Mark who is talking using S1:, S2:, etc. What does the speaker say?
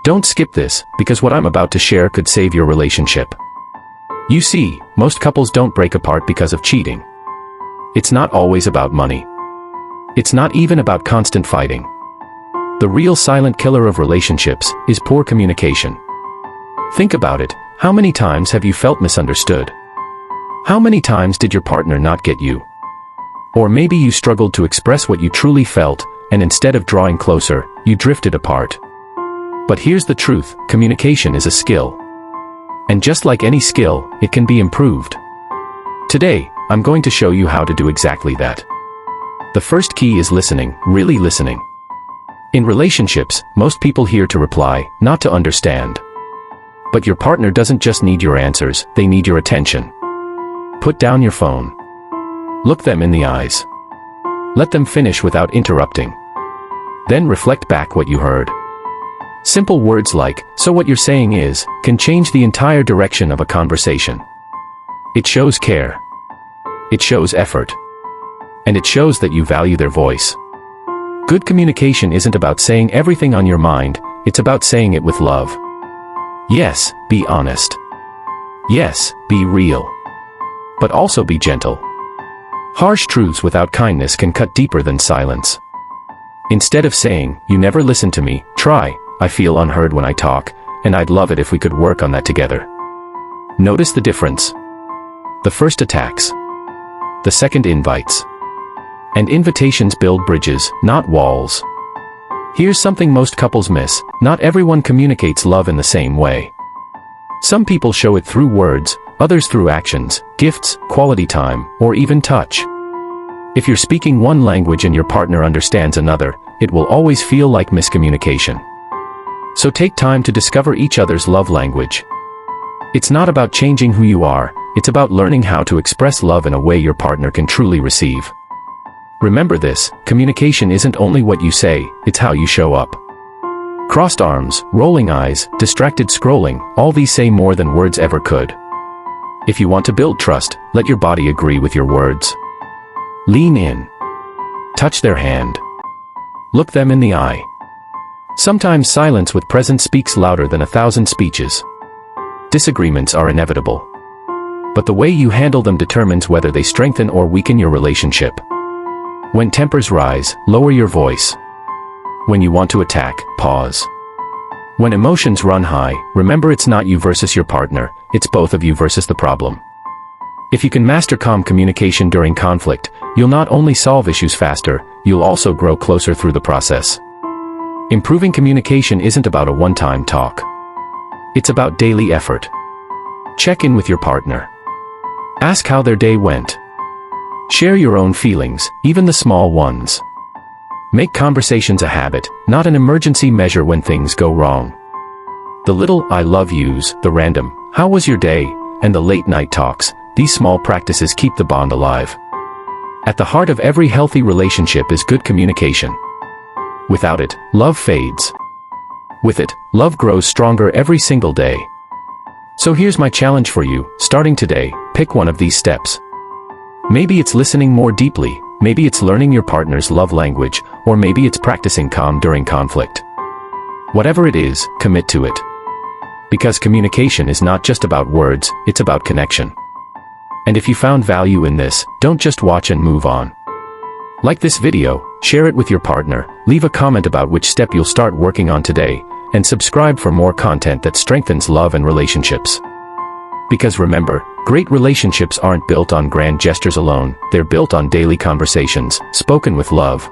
S1: Don't skip this, because what I'm about to share could save your relationship. You see, most couples don't break apart because of cheating. It's not always about money. It's not even about constant fighting. The real silent killer of relationships is poor communication. Think about it. How many times have you felt misunderstood? How many times did your partner not get you? Or maybe you struggled to express what you truly felt, and instead of drawing closer, you drifted apart. But here's the truth, communication is a skill. And just like any skill, it can be improved. Today, I'm going to show you how to do exactly that. The first key is listening, really listening. In relationships, most people hear to reply, not to understand. But your partner doesn't just need your answers, they need your attention. Put down your phone. Look them in the eyes. Let them finish without interrupting. Then reflect back what you heard. Simple words like, "So what you're saying is," can change the entire direction of a conversation. It shows care. It shows effort. And it shows that you value their voice. Good communication isn't about saying everything on your mind, it's about saying it with love. Yes, be honest. Yes, be real. But also be gentle. Harsh truths without kindness can cut deeper than silence. Instead of saying, "You never listen to me," try, "I feel unheard when I talk, and I'd love it if we could work on that together." Notice the difference. The first attacks. The second invites. And invitations build bridges, not walls. Here's something most couples miss: not everyone communicates love in the same way. Some people show it through words, others through actions, gifts, quality time, or even touch. If you're speaking one language and your partner understands another, it will always feel like miscommunication. So take time to discover each other's love language. It's not about changing who you are, it's about learning how to express love in a way your partner can truly receive. Remember this, communication isn't only what you say, it's how you show up. Crossed arms, rolling eyes, distracted scrolling, all these say more than words ever could. If you want to build trust, let your body agree with your words. Lean in. Touch their hand. Look them in the eye. Sometimes silence with presence speaks louder than 1,000 speeches. Disagreements are inevitable. But the way you handle them determines whether they strengthen or weaken your relationship. When tempers rise, lower your voice. When you want to attack, pause. When emotions run high, remember it's not you versus your partner, it's both of you versus the problem. If you can master calm communication during conflict, you'll not only solve issues faster, you'll also grow closer through the process. Improving communication isn't about a one-time talk. It's about daily effort. Check in with your partner. Ask how their day went. Share your own feelings, even the small ones. Make conversations a habit, not an emergency measure when things go wrong. The little "I love yous," the random "How was your day?" and the late-night talks, these small practices keep the bond alive. At the heart of every healthy relationship is good communication. Without it, love fades. With it, love grows stronger every single day. So here's my challenge for you, starting today, pick one of these steps. Maybe it's listening more deeply, maybe it's learning your partner's love language, or maybe it's practicing calm during conflict. Whatever it is, commit to it. Because communication is not just about words, it's about connection. And if you found value in this, don't just watch and move on. Like this video, share it with your partner, leave a comment about which step you'll start working on today, and subscribe for more content that strengthens love and relationships. Because remember, great relationships aren't built on grand gestures alone, they're built on daily conversations, spoken with love.